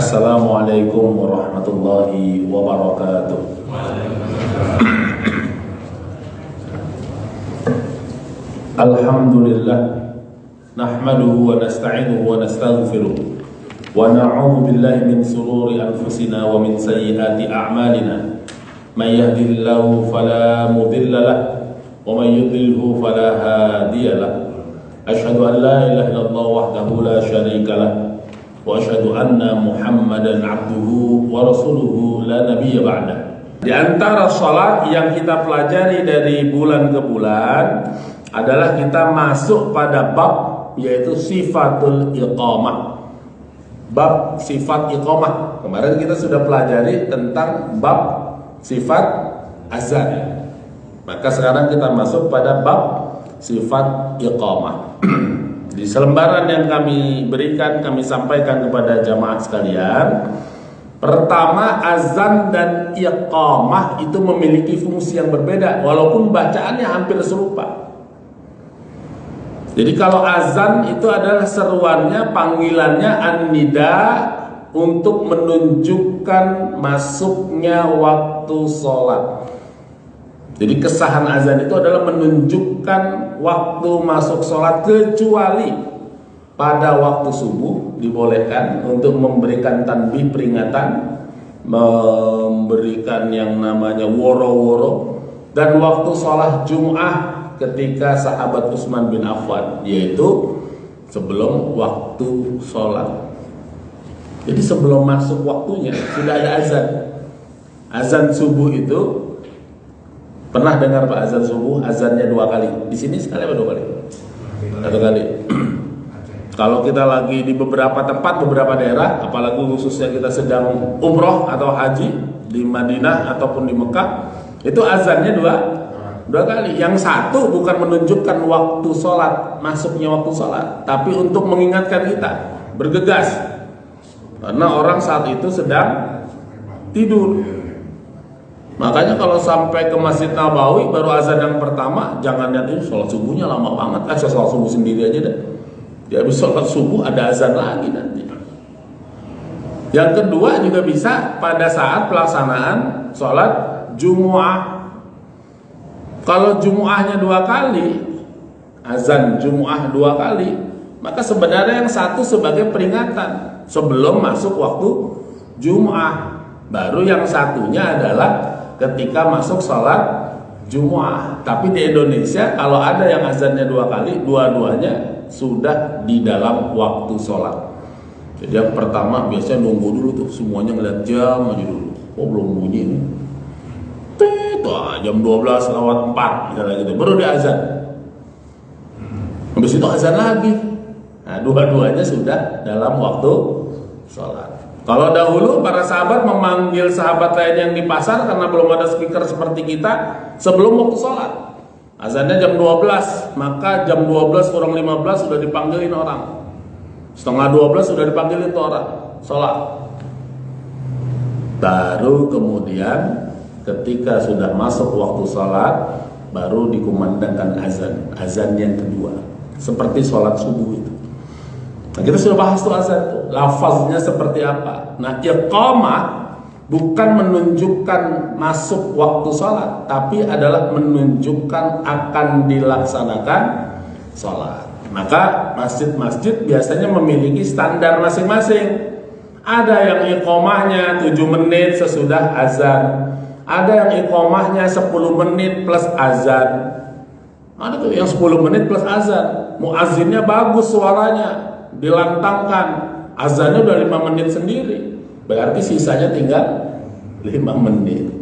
Assalamualaikum warahmatullahi wabarakatuh. Alhamdulillah, nahmaduhu wa nasta'inuhu wa nastaghfiruh wa na'udzu billahi min sururi anfusina wa min sayyiati a'malina. May yahdihillahu fala mudilla lahu wa may yudlilhu fala hadiya lahu. Asyhadu an la ilaha illallah wahdahu la syarika lahu wa asyhadu anna Muhammadan abduhu wa rasuluhu la nabiyya ba'da. Di antara salat yang kita pelajari dari bulan ke bulan adalah kita masuk pada bab yaitu sifatul iqamah. Bab sifat iqamah. Kemarin kita sudah pelajari tentang bab sifat azan. Maka sekarang kita masuk pada bab sifat iqamah. Di selembaran yang kami berikan, kami sampaikan kepada jamaah sekalian. Pertama, azan dan iqamah itu memiliki fungsi yang berbeda, walaupun bacaannya hampir serupa. Jadi kalau azan itu adalah seruannya, panggilannya an-nida untuk menunjukkan masuknya waktu sholat. Jadi kesahan azan itu adalah menunjukkan waktu masuk sholat, kecuali pada waktu subuh dibolehkan untuk memberikan tanbih peringatan, memberikan yang namanya woro-woro, dan waktu sholat Jum'ah ketika sahabat Utsman bin Affan, yaitu sebelum waktu sholat. Jadi sebelum masuk waktunya sudah ada azan. Azan subuh itu pernah dengar Pak azan subuh? Azannya 2 kali. Di sini sekali apa 2 kali? 1 kali. Kalau kita lagi di beberapa tempat, beberapa daerah, apalagi khususnya kita sedang umroh atau haji di Madinah ataupun di Mekah, itu azannya 2 kali. Yang satu bukan menunjukkan waktu sholat, masuknya waktu sholat, tapi untuk mengingatkan kita bergegas, karena orang saat itu sedang tidur. Makanya kalau sampai ke Masjid Nabawi baru azan yang pertama, jangan lihat ini sholat subuhnya lama banget. Saya sholat subuh sendiri aja deh. Di habis sholat subuh ada azan lagi nanti. Yang kedua juga bisa pada saat pelaksanaan sholat Jumu'ah. Kalau Jumu'ahnya 2 kali, azan Jumu'ah 2 kali, maka sebenarnya yang satu sebagai peringatan sebelum masuk waktu Jumu'ah. Baru yang satunya adalah ketika masuk sholat Jumu'ah. Tapi di Indonesia kalau ada yang azannya 2 kali, dua-duanya sudah di dalam waktu sholat. Jadi yang pertama biasanya nunggu dulu tuh, semuanya ngeliat jam aja dulu. Oh belum bunyi nih, jam 12:04 misalnya gitu, baru dia azan. Habis itu azan lagi. Nah dua-duanya sudah dalam waktu sholat. Kalau dahulu para sahabat memanggil sahabat lain yang di pasar karena belum ada speaker seperti kita sebelum waktu sholat. Azannya jam 12, maka jam 12:15 sudah dipanggilin orang. Setengah 12 sudah dipanggilin tuh orang sholat. Baru kemudian ketika sudah masuk waktu sholat, baru dikumandangkan azan yang kedua, seperti sholat subuh itu. Nah, kita sudah bahas tuh azan tuh, lafaznya seperti apa. Nah, iqamah bukan menunjukkan masuk waktu sholat, tapi adalah menunjukkan akan dilaksanakan sholat. Maka masjid-masjid biasanya memiliki standar masing-masing. Ada yang iqamahnya 7 menit sesudah azan, ada yang iqamahnya 10 menit plus azan, ada tuh yang 10 menit plus azan. Muazzinnya bagus suaranya, dilantangkan, azannya udah 5 menit sendiri, berarti sisanya tinggal 5 menit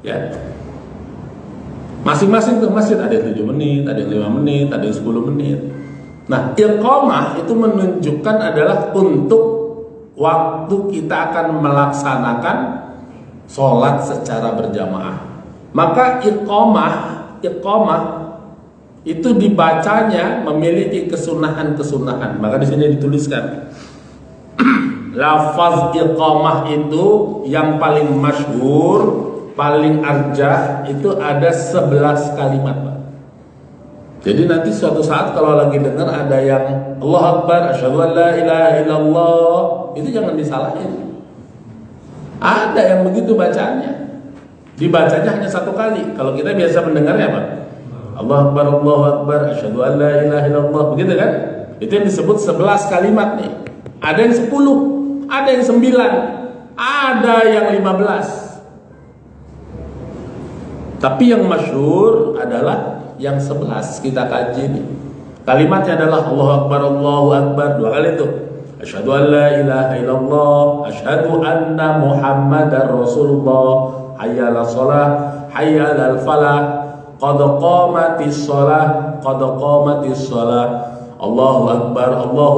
ya. Masing-masing tuh masjid ada yang 7 menit, ada yang 5 menit, ada yang 10 menit. Nah iqamah itu menunjukkan adalah untuk waktu kita akan melaksanakan sholat secara berjamaah. Maka iqamah itu dibacanya memiliki kesunahan-kesunahan. Maka di sini dituliskan lafaz iqamah itu yang paling masyhur, paling arjah itu ada 11 kalimat, Pak. Jadi nanti suatu saat kalau lagi dengar ada yang Allah Akbar, asyhadu an la ilaha illallah, itu jangan disalahin. Ada yang begitu bacaannya. Dibacanya hanya satu kali. Kalau kita biasa mendengarnya apa? Allahu Akbar, asyhadu an la ilaha illallah, begitu kan? Itu yang disebut 11 kalimat nih. Ada yang 10, ada yang 9, ada yang 15. Tapi yang masyhur adalah yang 11 kita kaji nih. Kalimatnya adalah Allahu Akbar 2 kali itu. Asyhadu an la ilaha illallah, asyhadu anna Muhammadar Rasulullah, hayya 'alas shalah, hayya 'alal falah, qad qamatis shalah, qad qamatis shalah. Allahu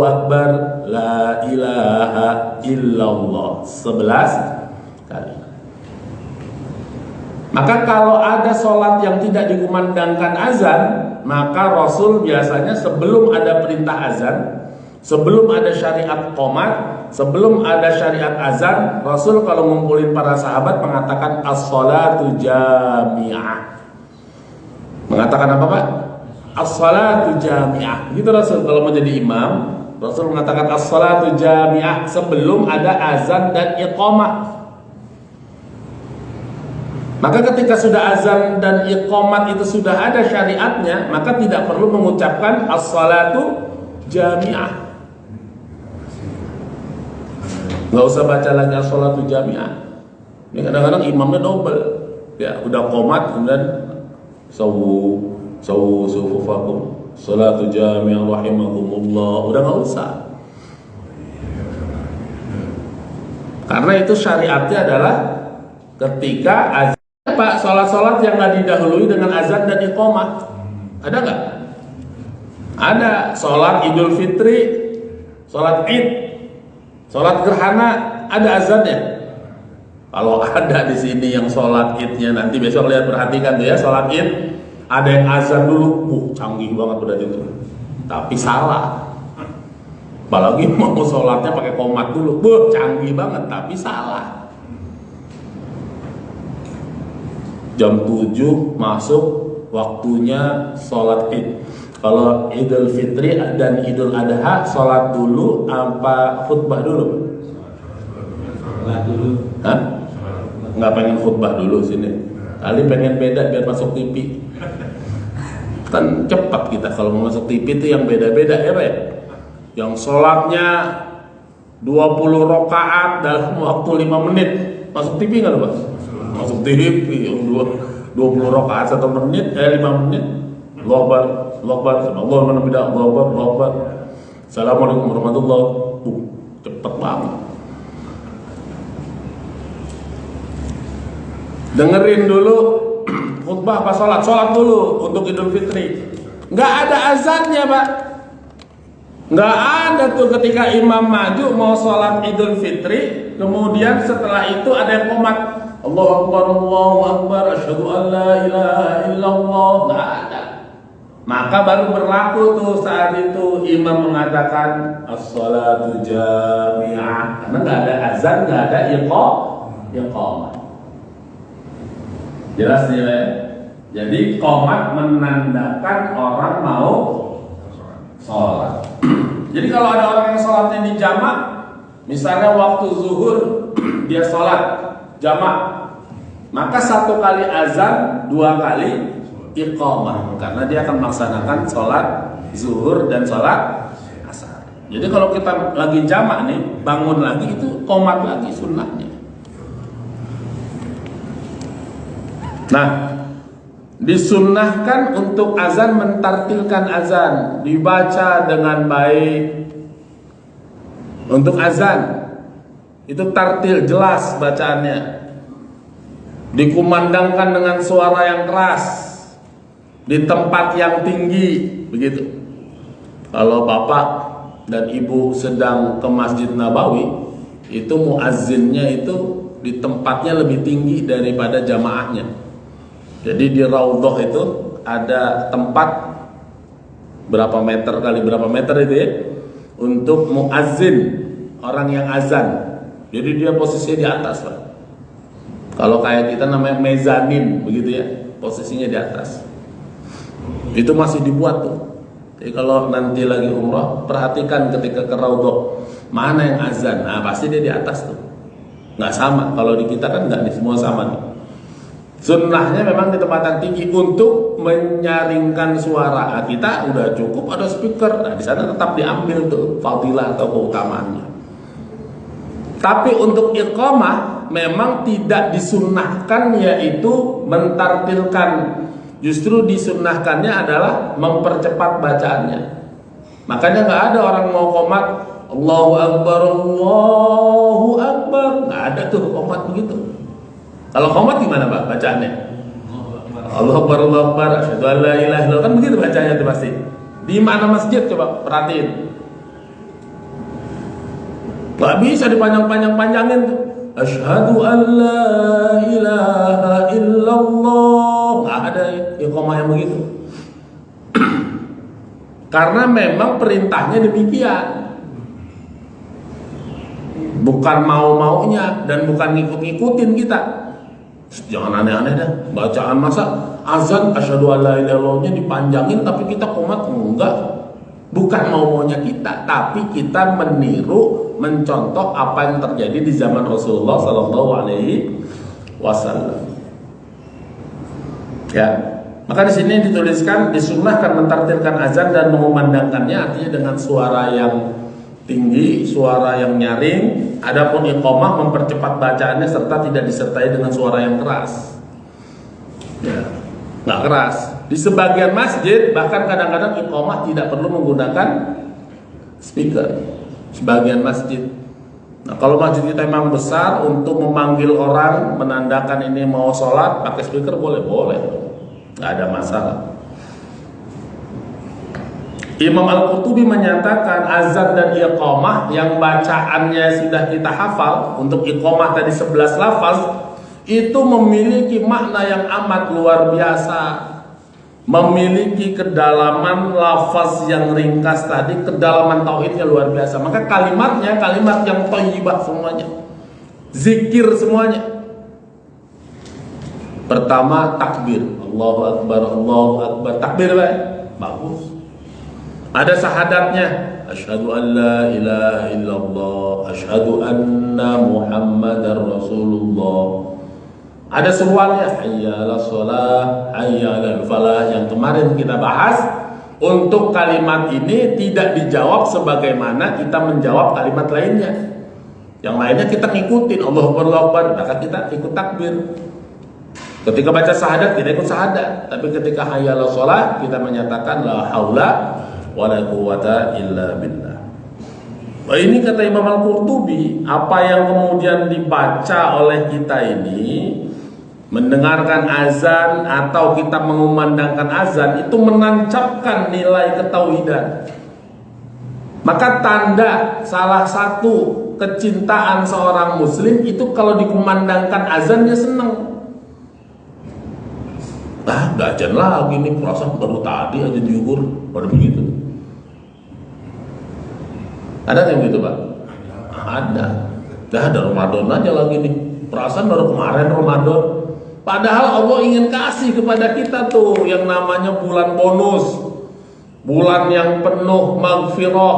Akbar, la ilaha illallah 11 kali. Maka kalau ada sholat yang tidak dikumandangkan azan, maka Rasul biasanya sebelum ada perintah azan, sebelum ada syariat qomat, sebelum ada syariat azan, Rasul kalau ngumpulin para sahabat mengatakan as-sholatu jami'ah. Mengatakan apa Pak? As-sholatu jami'ah. Gitu Rasul kalau mau jadi imam, Rasul mengatakan as-sholatu jami'ah sebelum ada azan dan iqamah. Maka ketika sudah azan dan iqamat itu sudah ada syariatnya, maka tidak perlu mengucapkan as-sholatu jami'ah. Nggak usah baca lagi as-sholatu jami'ah. Ini kadang-kadang imamnya double. Ya, udah qomat kemudian sawu sufufakum sholatu jami'ah rahimakumullah. Udah nggak usah. Karena itu syariatnya adalah ketika azan, Pak, sholat-sholat yang nggak didahului dengan azan dan iqamah. Ada nggak? Ada. Sholat Idul Fitri, sholat Id, sholat gerhana, ada azannya. Kalau ada di sini yang sholat Idnya, nanti besok lihat, perhatikan tuh ya, sholat Id ada yang azan dulu, canggih banget udah itu. Tapi salah. Apalagi mau sholatnya pakai qomat dulu, canggih banget, tapi salah. Jam 7 masuk waktunya sholat Id. Kalau Idul Fitri dan Idul Adha sholat dulu apa khutbah dulu? Sholat dulu. Hah? Nggak pengen khutbah dulu sini. Kali pengen beda biar masuk TV. Kan cepat kita kalau mau masuk TV itu yang beda-beda ya Pak ya? Yang sholatnya 20 rakaat dalam waktu 5 menit. Masuk TV nggak Pak? Masuk TV yang 20 rakaat 1 menit, 5 menit. Allahu Akbar, Allahu Akbar. Assalamualaikum warahmatullahi wabarakatuh. Cepet banget. Dengerin dulu khutbah apa sholat? Sholat dulu untuk Idul Fitri. Nggak ada azannya Pak. Nggak ada tuh ketika imam maju mau sholat Idul Fitri, kemudian setelah itu ada yang qomat. Allahu Akbar, asyhadu an la ilaha illallah. Nggak ada. Maka baru berlaku tuh saat itu imam mengatakan as-sholatu jami'ah. Karena nggak ada azan, nggak ada iqamah. Jelas nih ya. Jadi qomat menandakan orang mau sholat. Jadi kalau ada orang yang sholatnya di jamak, misalnya waktu zuhur dia sholat jamak, maka 1 kali azan, 2 kali iqamah, karena dia akan melaksanakan sholat zuhur dan sholat asar. Jadi kalau kita lagi jamak nih, bangun lagi itu qomat lagi sunnahnya. Nah, disunnahkan untuk azan mentartilkan azan, dibaca dengan baik. Untuk azan itu tartil, jelas bacaannya, dikumandangkan dengan suara yang keras, di tempat yang tinggi, begitu. Kalau bapak dan ibu sedang ke Masjid Nabawi, itu muazzinnya itu di tempatnya lebih tinggi daripada jamaahnya. Jadi di Raudhah itu ada tempat berapa meter kali berapa meter itu ya, untuk muazzin, orang yang azan. Jadi dia posisinya di atas Pak. Kalau kayak kita namanya mezanin begitu ya, posisinya di atas. Itu masih dibuat tuh. Jadi kalau nanti lagi umrah, perhatikan ketika ke Raudhah, mana yang azan? Nah pasti dia di atas tuh. Nggak sama. Kalau di kita kan nggak di semua sama nih. Sunnahnya memang di tempat yang tinggi untuk menyaringkan suara. Nah, kita udah cukup ada speaker. Nah di sana tetap diambil tuh fadilah atau keutamaannya. Tapi untuk iqamah memang tidak disunnahkan, yaitu mentartilkan. Justru disunnahkannya adalah mempercepat bacaannya. Makanya nggak ada orang mau qomat Allahu Akbar, Allahu Akbar, nggak ada tuh qomat begitu. Kalau qomat gimana Pak bacaannya? Allahu Akbar, Allahu Akbar, asyhadu an la ilaha illallah, kan begitu bacanya tuh pasti. Di mana masjid coba perhatiin. Gak bisa dipanjang-panjang-panjangin tuh. Asyhadu an la ilaha illallah. Gak ada iqamah yang begitu. Karena memang perintahnya demikian. Bukan mau-maunya dan bukan ngikut-ngikutin kita. Jangan aneh-aneh dah. Bacaan masa azan asyhadu an la ilaha illallahnya dipanjangin tapi kita qomat enggak. Bukan mau-maunya kita, tapi kita meniru, mencontoh apa yang terjadi di zaman Rasulullah Sallallahu Alaihi Wasallam. Ya, maka di sini dituliskan disunnahkan mentartilkan azan dan mengumandangkannya, artinya dengan suara yang tinggi, suara yang nyaring. Adapun iqamah mempercepat bacaannya serta tidak disertai dengan suara yang keras. Ya, nggak keras. Di sebagian masjid bahkan kadang-kadang iqamah tidak perlu menggunakan speaker. Sebagian masjid. Nah kalau masjid kita memang besar untuk memanggil orang menandakan ini mau sholat pakai speaker boleh, nggak ada masalah. Imam Al-Qurtubi menyatakan azan dan iqamah yang bacaannya sudah kita hafal, untuk iqamah tadi 11 lafaz itu memiliki makna yang amat luar biasa. Memiliki kedalaman lafaz yang ringkas tadi, kedalaman tauhidnya luar biasa. Maka kalimatnya kalimat yang thayyibah semuanya, zikir semuanya. Pertama takbir, Allahu Akbar, Allahu Akbar, takbir bagus. Ada syahadatnya, asyhadu an la ilaha illallah, asyhadu anna Muhammadar Rasulullah. Ada seruannya, hayya 'alas shalah, hayya 'alal falah, yang kemarin kita bahas. Untuk kalimat ini tidak dijawab sebagaimana kita menjawab kalimat lainnya. Yang lainnya kita ngikutin Allahu Akbar, Allahu Akbar, maka kita ikut takbir. Ketika baca syahadat kita ikut syahadat, tapi ketika hayya 'alas shalah kita menyatakan la haula wala quwwata illa billah. Nah, ini kata Imam Al-Qurtubi, apa yang kemudian dibaca oleh kita ini, mendengarkan azan atau kita mengumandangkan azan, itu menancapkan nilai ketauhidan. Maka tanda salah satu kecintaan seorang muslim itu kalau dikumandangkan azan dia senang. Gak ajan lagi nih, perasaan baru tadi aja diukur, pada begitu. Ada yang begitu Pak? Ada. Ada Ramadan aja lagi nih, perasaan baru kemarin Ramadan. Padahal Allah ingin kasih kepada kita tuh yang namanya bulan bonus, bulan yang penuh maghfirah.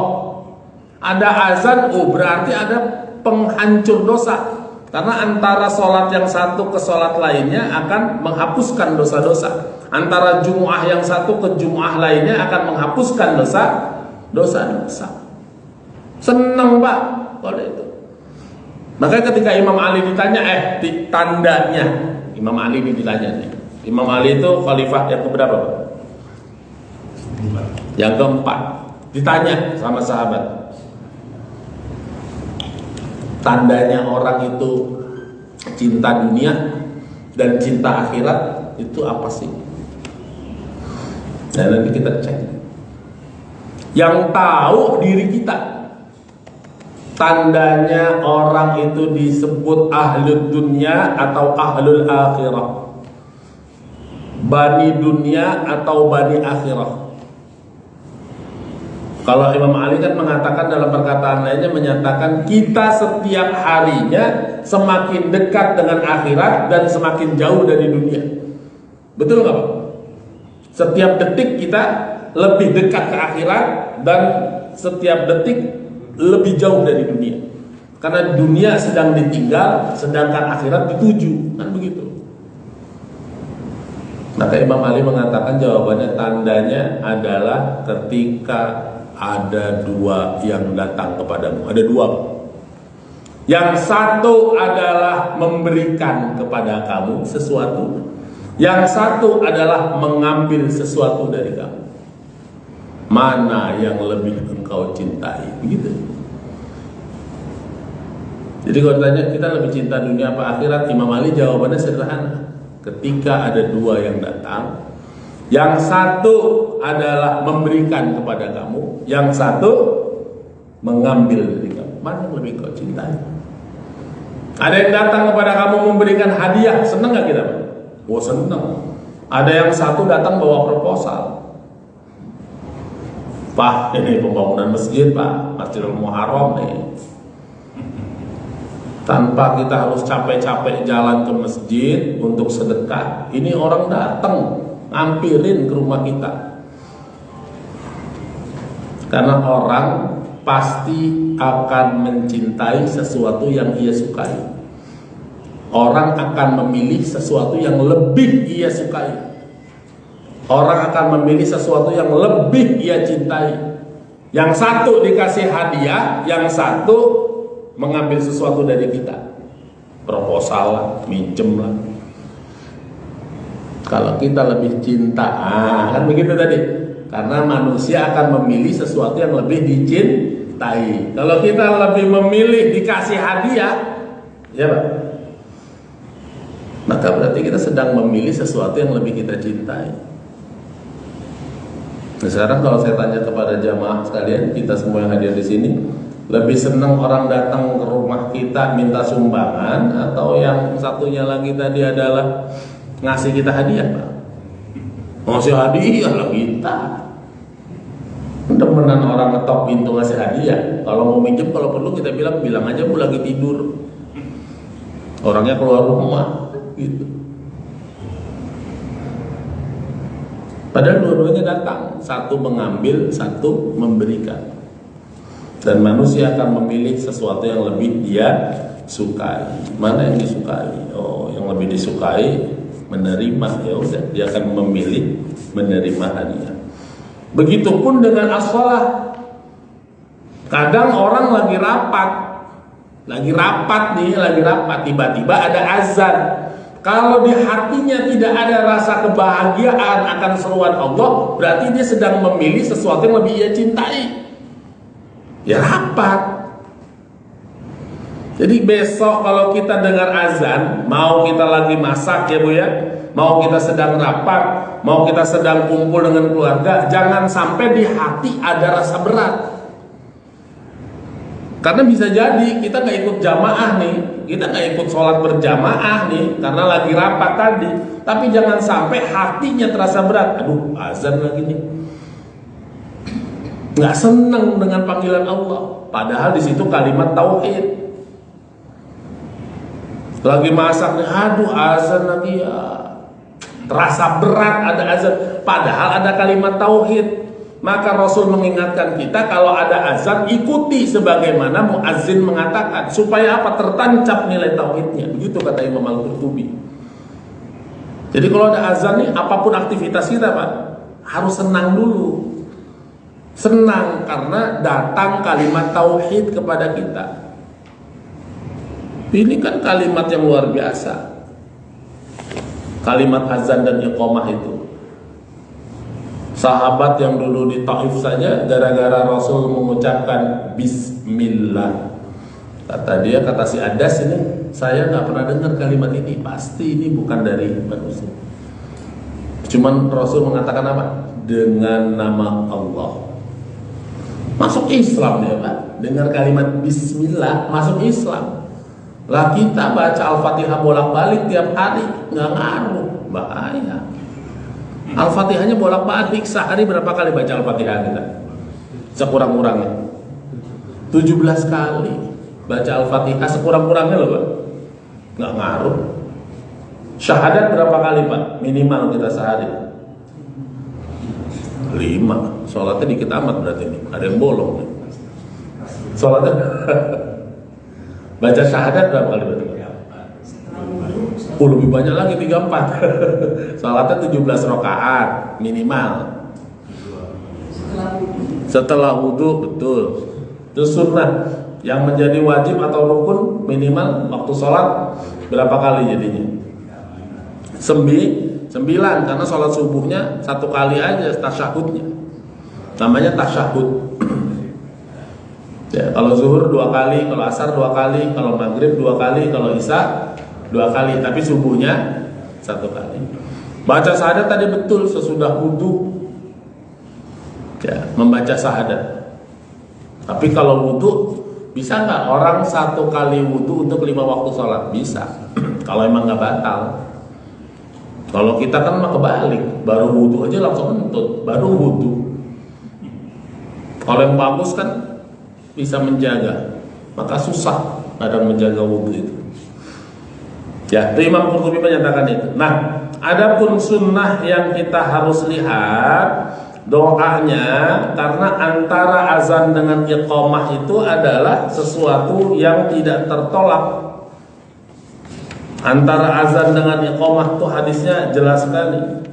Ada azan, berarti ada penghancur dosa. Karena antara sholat yang satu ke sholat lainnya akan menghapuskan dosa-dosa. Antara jumu'ah yang satu ke jumu'ah lainnya akan menghapuskan dosa-dosa. Senang Pak kalau itu. Makanya ketika Imam Ali ditanya, tandanya, Imam Ali ini ditanya nih. Imam Ali itu khalifah yang keberapa Pak? Yang keempat. Ditanya sama sahabat, tandanya orang itu cinta dunia dan cinta akhirat itu apa sih? Nah nanti kita cek. Yang tahu diri kita. Tandanya orang itu disebut ahlul dunia atau ahlul akhirah, bani dunia atau bani akhirah. Kalau Imam Ali kan mengatakan dalam perkataan lainnya, menyatakan kita setiap harinya semakin dekat dengan akhirat dan semakin jauh dari dunia. Betul nggak Pak? Setiap detik kita lebih dekat ke akhirat dan setiap detik lebih jauh dari dunia. Karena dunia sedang ditinggal, sedangkan akhirat dituju, kan begitu. Maka Imam Ali mengatakan jawabannya, tandanya adalah ketika ada dua yang datang kepadamu. Ada dua. Yang satu adalah memberikan kepada kamu sesuatu, yang satu adalah mengambil sesuatu dari kamu. Mana yang lebih engkau cintai? Begitu. Jadi kalau ditanya kita lebih cinta dunia apa akhirat, Imam Ali jawabannya sederhana. Ketika ada dua yang datang, yang satu adalah memberikan kepada kamu, yang satu mengambil dari kamu. Mana yang lebih engkau cintai? Ada yang datang kepada kamu memberikan hadiah, senang gak kita? Oh senang. Ada yang satu datang bawa proposal. Pak, ini pembangunan masjid Pak, Masjidil Muharram nih. Tanpa kita harus capek-capek jalan ke masjid untuk sedekah, ini orang datang ngampirin ke rumah kita. Karena orang pasti akan mencintai sesuatu yang ia sukai. Orang akan memilih sesuatu yang lebih ia sukai. Orang akan memilih sesuatu yang lebih ia cintai. Yang satu dikasih hadiah, yang satu mengambil sesuatu dari kita. Proposal lah, minjem lah. Kalau kita lebih cinta, kan begitu tadi. Karena manusia akan memilih sesuatu yang lebih dicintai. Kalau kita lebih memilih dikasih hadiah, ya Pak, maka berarti kita sedang memilih sesuatu yang lebih kita cintai. Nah, sekarang kalau saya tanya kepada jamaah sekalian, kita semua yang hadir di sini, lebih senang orang datang ke rumah kita minta sumbangan, atau yang satunya lagi tadi adalah ngasih kita hadiah, Pak? Ngasih hadiah lah kita. Temenan orang ngetok pintu ngasih hadiah. Kalau mau minjem, kalau perlu kita bilang aja Bu lagi tidur. Orangnya keluar rumah, gitu. Padahal dua-duanya datang, satu mengambil, satu memberikan. Dan manusia akan memilih sesuatu yang lebih dia sukai. Mana yang disukai? Oh, yang lebih disukai menerima, ya udah dia akan memilih menerima hadiah. Begitupun dengan as-shalah. Kadang orang lagi rapat tiba-tiba ada azan. Kalau di hatinya tidak ada rasa kebahagiaan akan seruan Allah, berarti dia sedang memilih sesuatu yang lebih ia cintai. Ya rapat. Jadi besok kalau kita dengar azan, mau kita lagi masak ya Bu ya, mau kita sedang rapat, mau kita sedang kumpul dengan keluarga, jangan sampai di hati ada rasa berat. Karena bisa jadi kita nggak ikut jamaah nih, kita nggak ikut sholat berjamaah nih, karena lagi rapat tadi. Tapi jangan sampai hatinya terasa berat. Aduh, azan lagi nih. Nggak senang dengan panggilan Allah. Padahal di situ kalimat tauhid. Lagi masak nih, aduh azan lagi ya. Terasa berat ada azan, padahal ada kalimat tauhid. Maka Rasul mengingatkan kita kalau ada azan ikuti sebagaimana muazzin mengatakan, supaya apa? Tertancap nilai tauhidnya. Begitu kata Imam Al-Qurtubi. Jadi kalau ada azan nih, apapun aktivitas kita Pak, harus senang dulu. Senang karena datang kalimat tauhid kepada kita. Ini kan kalimat yang luar biasa. Kalimat azan dan iqamah itu. Sahabat yang dulu di Taif saja gara-gara Rasul mengucapkan Bismillah, kata dia, kata si Adas ini, saya nggak pernah dengar kalimat ini, pasti ini bukan dari manusia. Cuman Rasul mengatakan apa? Dengan nama Allah. Masuk Islam ya Pak. Dengar kalimat Bismillah masuk Islam. Lah kita baca Al-Fatihah bolak-balik tiap hari, nggak ngaruh, bahaya. Al-Fatihahnya bolak-balik, sehari berapa kali baca Al-Fatihah kita? Sekurang-kurangnya 17 kali baca Al-Fatihah sekurang-kurangnya loh Pak. Nggak ngaruh. Syahadat berapa kali Pak? Minimal kita sehari 5. Sholatnya dikit amat berarti nih. Ada yang bolong nih. Sholatnya baca syahadat berapa kali berarti? Lebih banyak lagi 34. Sholatnya 17 rakaat minimal. Setelah wudhu, betul. Itu sunnah. Yang menjadi wajib atau rukun minimal waktu sholat berapa kali jadinya? 9, karena sholat subuhnya 1 kali aja tasyahudnya. Namanya tasyahud. Ya, kalau zuhur 2 kali, kalau asar 2 kali, kalau maghrib 2 kali, kalau isya 2 kali, tapi subuhnya 1 kali. Baca syahadat tadi betul sesudah wudhu, ya, membaca syahadat. Tapi kalau wudhu, bisa nggak orang 1 kali wudhu untuk 5 waktu sholat? Bisa, kalau emang nggak batal. Kalau kita kan mah kebalik, baru wudhu aja langsung ngentut, baru wudhu. Kalau yang bagus kan bisa menjaga, maka susah dalam menjaga wudhu itu. Ya, itu Imam Qurtubi menyatakan itu. Nah, adapun sunnah yang kita harus lihat doanya, karena antara azan dengan iqamah itu adalah sesuatu yang tidak tertolak. Antara azan dengan iqamah itu hadisnya jelas sekali.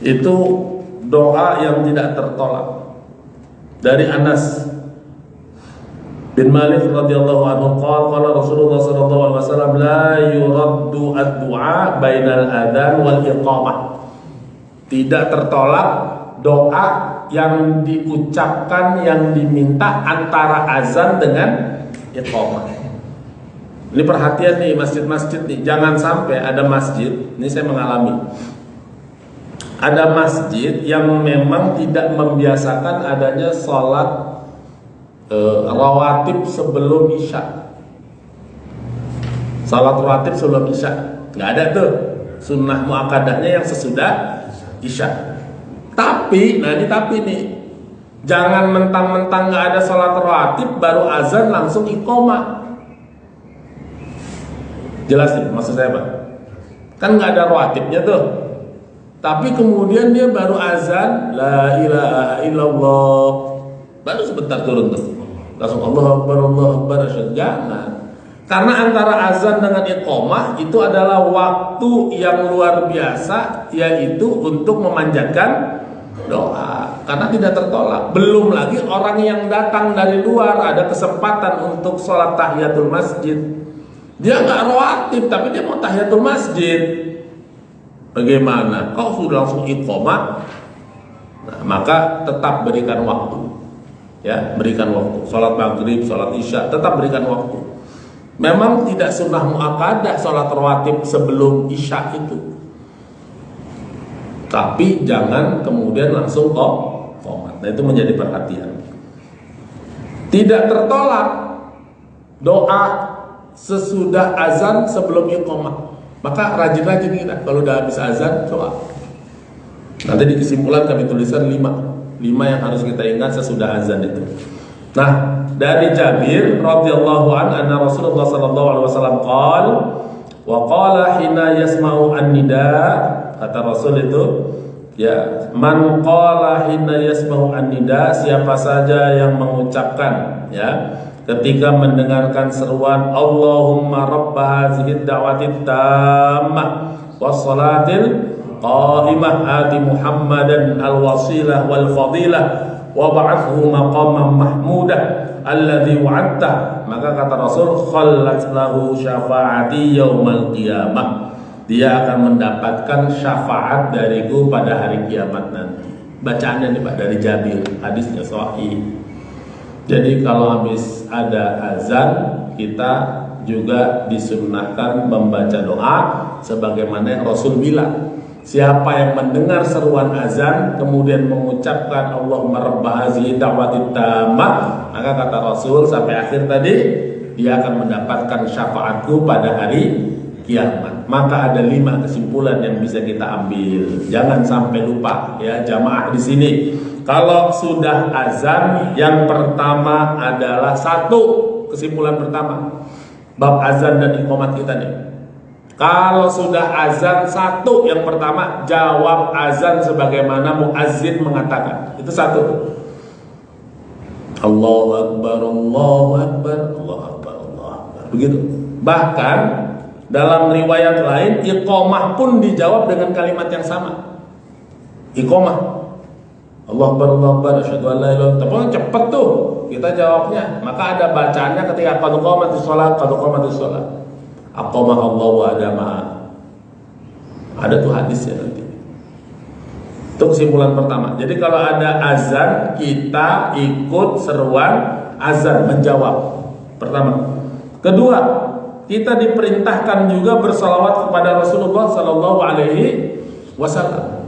Itu doa yang tidak tertolak. Dari Anas bin Malik radhiyallahu anhu qala Rasulullah sallallahu alaihi wasallam la yuraddu ad-du'a bainal adzan wal iqamah. Tidak tertolak doa yang diucapkan, yang diminta antara azan dengan iqamah. Ini perhatian nih masjid-masjid nih, jangan sampai ada masjid, ini saya mengalami. Ada masjid yang memang tidak membiasakan adanya sholat rawatib sebelum isya. Salat rawatib sebelum isya nggak ada tuh. Sunnah muakkadahnya yang sesudah isya. Tapi, nah ini tapi nih, jangan mentang-mentang nggak ada salat rawatib baru azan langsung iqomah. Jelas nih maksud saya Pak? Kan nggak ada rawatibnya tuh. Tapi kemudian dia baru azan la ilaha illallah, baru sebentar turun tuh, langsung Allahu Akbar jangan. Karena antara azan dengan iqamah itu adalah waktu yang luar biasa, yaitu untuk memanjatkan doa, karena tidak tertolak. Belum lagi orang yang datang dari luar ada kesempatan untuk sholat tahiyatul masjid, dia nggak rawatib tapi dia mau tahiyatul masjid. Bagaimana? Kau sudah langsung iqamah, nah, maka tetap berikan waktu, ya, berikan waktu. Sholat maghrib, sholat isya, tetap berikan waktu. Memang tidak sunnah muakkadah sholat rawatib sebelum isya itu, tapi jangan kemudian langsung qomat. Nah itu menjadi perhatian. Tidak tertolak doa sesudah azan sebelum iqamah. Maka rajin-rajin kita kalau udah habis azan doa. Nanti di kesimpulan kami tuliskan 5 yang harus kita ingat sesudah azan itu. Nah, dari Jabir radhiyallahu anna Rasulullah sallallahu alaihi wasallam qala wa qala hina yasma'u an-nida, kata Rasul itu, ya, man qala hina yasma'u an-nida, siapa saja yang mengucapkan, ya, ketika mendengarkan seruan Allahumma rabba hazihi da'wati tammah wassalatil qa'imah ati Muhammadan al-wasilah wal fadilah wa ba'athu maqaman mahmudah alladhi wa'adta, maka kata Rasul khallat lahu syafa'ati yaumal qiyamah, dia akan mendapatkan syafaat dariku pada hari kiamat nanti. Bacaannya nih Pak dari Jabir, hadisnya sahih. Jadi kalau habis ada azan, kita juga disunnahkan membaca doa sebagaimana yang Rasul bilang. Siapa yang mendengar seruan azan kemudian mengucapkan Allahumma rabba hazihi da'wati tammah, maka kata Rasul sampai akhir tadi, dia akan mendapatkan syafaatku pada hari kiamat. Maka ada 5 kesimpulan yang bisa kita ambil. Jangan sampai lupa, ya jamaah di sini. Kalau sudah azan, yang pertama adalah 1, kesimpulan pertama bab azan dan iqamat kita nih. Kalau sudah azan, 1 yang pertama, jawab azan sebagaimana muazzin mengatakan. Itu 1. Allahu Akbar, Allahu Akbar, Allahu Akbar, Allahu Akbar. Begitu. Bahkan dalam riwayat lain, iqamah pun dijawab dengan kalimat yang sama. Iqamah, Allahu Akbar, Allahu Akbar, asyhadu an la ilaha illallah. Tapi cepet tuh kita jawabnya. Maka ada bacaannya ketika qad qamatis shalah, qad qamatis shalah. Aqamah Allahu wa adama. Ada tuh hadisnya nanti. Itu kesimpulan pertama. Jadi kalau ada azan, kita ikut seruan azan, menjawab. Pertama. Kedua, kita diperintahkan juga bersalawat kepada Rasulullah Sallallahu Alaihi Wasallam.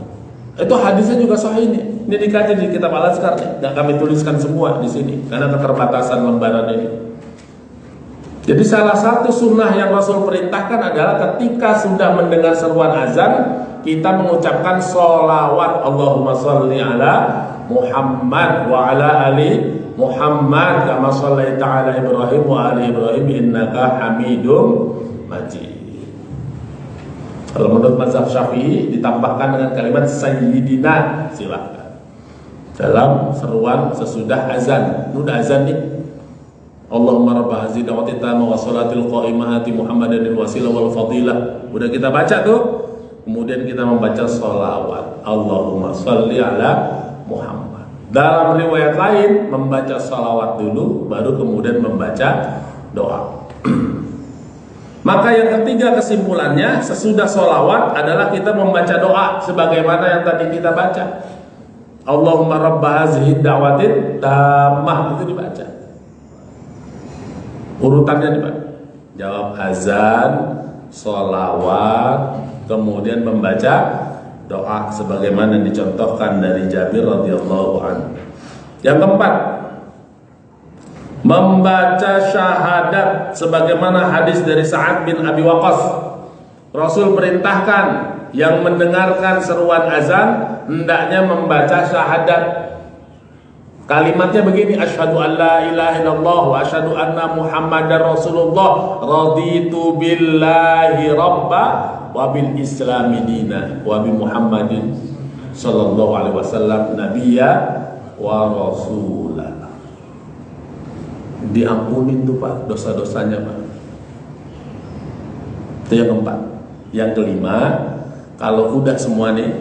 Itu hadisnya juga sahih nih. Ini dikaji di kitab Al-Azkar nih. Nggak kami tuliskan semua di sini karena keterbatasan lembaran ini. Jadi salah satu sunnah yang Rasul perintahkan adalah ketika sudah mendengar seruan azan, kita mengucapkan sholawat Allahumma sholli ala Muhammad wa ala ali Muhammad kama shallaita ala Ibrahim wa ali Ibrahim innaka Hamidum Majid. Kalau menurut mazhab Syafi'i ditambahkan dengan kalimat sayyidina, silakan. Dalam seruan sesudah azan. Udah azan nih. Allahumma rabb hazihi da'wati tamma wa salatil qa'imati Muhammadin wasilah wal fadilah. Udah kita baca tuh. Kemudian kita membaca sholawat Allahumma sholli ala Muhammad. Dalam riwayat lain membaca sholawat dulu, baru kemudian membaca doa. Maka yang ketiga kesimpulannya, sesudah sholawat adalah kita membaca doa sebagaimana yang tadi kita baca. Allahumma rabb hazihi da'watin tammah, itu dibaca. Urutannya dibaca. Jawab azan, sholawat, kemudian membaca doa sebagaimana dicontohkan dari Jabir radhiyallahu anhu. Yang keempat, membaca syahadat sebagaimana hadis dari Sa'ad bin Abi Waqqas. Rasul perintahkan yang mendengarkan seruan azan hendaknya membaca syahadat. Kalimatnya begini, asyhadu an la ilaha illallah wa asyhadu anna Muhammadar Rasulullah, raditu billahi rabba wa bil islami dina wa bi Muhammadin sallallahu alaihi wasallam nabiyya wa rasulah. Diampunin tuh Pak dosa-dosanya Pak. Itu yang keempat. Yang kelima, kalau udah semua nih,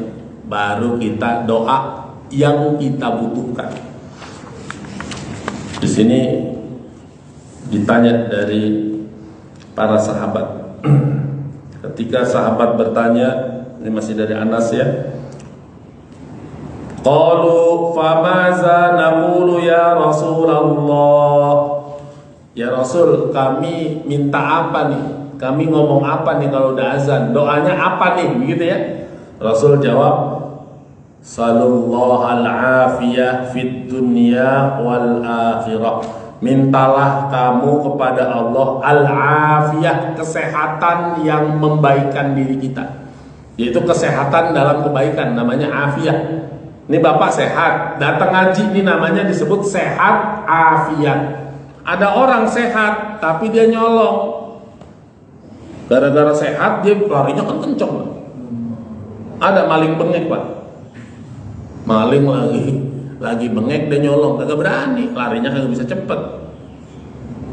baru kita doa yang kita butuhkan. Di sini ditanya dari para sahabat. Ketika sahabat bertanya, ini masih dari Anas ya. Qalu famaza naqulu ya Rasulullah. Ya Rasul, kami minta apa nih? Kami ngomong apa nih kalau udah azan? Doanya apa nih? Begitu ya. Rasul jawab, sallallahu al-afiyah fid dunya wal akhirah. Mintalah kamu kepada Allah al-afiyah, kesehatan yang membaikkan diri kita. Yaitu kesehatan dalam kebaikan, namanya afiyah. Ini Bapak sehat, datang ngaji, ini namanya disebut sehat afiat. Ada orang sehat tapi dia nyolong. Gara-gara sehat dia larinya kenceng. Ada maling bengek Pak. Maling lagi bengek dia nyolong, kagak berani, larinya kagak bisa cepet.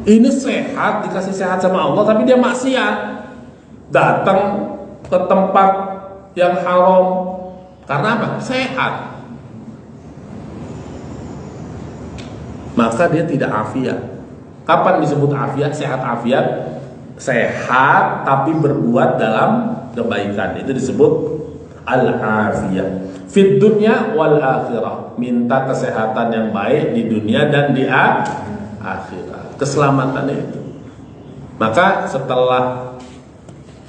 Ini sehat, dikasih sehat sama Allah, tapi dia maksiat, datang ke tempat yang haram. Karena apa? Sehat. Maka dia tidak afiat. Kapan disebut afiat? Sehat afiat. Sehat tapi berbuat dalam kebaikan, itu disebut al-afiyah. Fid dunya wal akhirah, minta kesehatan yang baik di dunia dan di akhirat, keselamatan itu. Maka setelah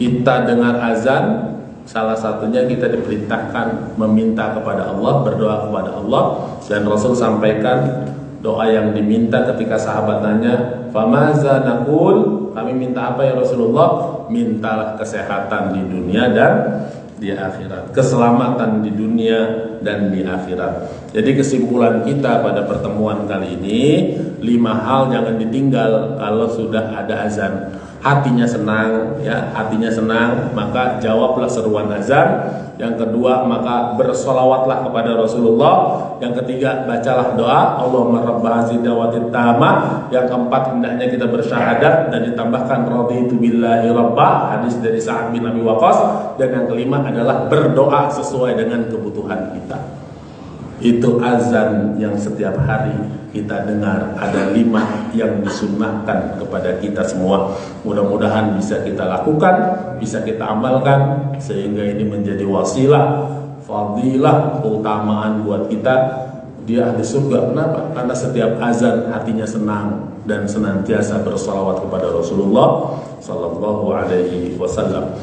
kita dengar azan, salah satunya kita diperintahkan meminta kepada Allah, berdoa kepada Allah. Dan Rasul sampaikan doa yang diminta ketika sahabat tanya, famaza naqul, kami minta apa ya Rasulullah? Mintalah kesehatan di dunia dan di akhirat, keselamatan di dunia dan di akhirat. Jadi kesimpulan kita pada pertemuan kali ini, 5 hal jangan ditinggal kalau sudah ada azan. hatinya senang, ya, hatinya senang, maka jawablah seruan azan. Yang kedua, maka bersolawatlah kepada Rasulullah. Yang ketiga, bacalah doa Allahumma rabba hazihi da'watit tammah. Yang keempat, hendaknya kita bersyahadat dan ditambahkan raditu billahi rabba, hadis dari Sa'ad bin Abi Waqqas. Dan yang kelima adalah berdoa sesuai dengan kebutuhan kita. Itu azan yang setiap hari kita dengar. Ada 5 yang disunnahkan kepada kita semua. Mudah-mudahan bisa kita lakukan, bisa kita amalkan, sehingga ini menjadi wasilah, fadilah, keutamaan buat kita di ahli surga. Kenapa? Karena setiap azan hatinya senang dan senantiasa bersalawat kepada Rasulullah Sallallahu Alaihi Wasallam.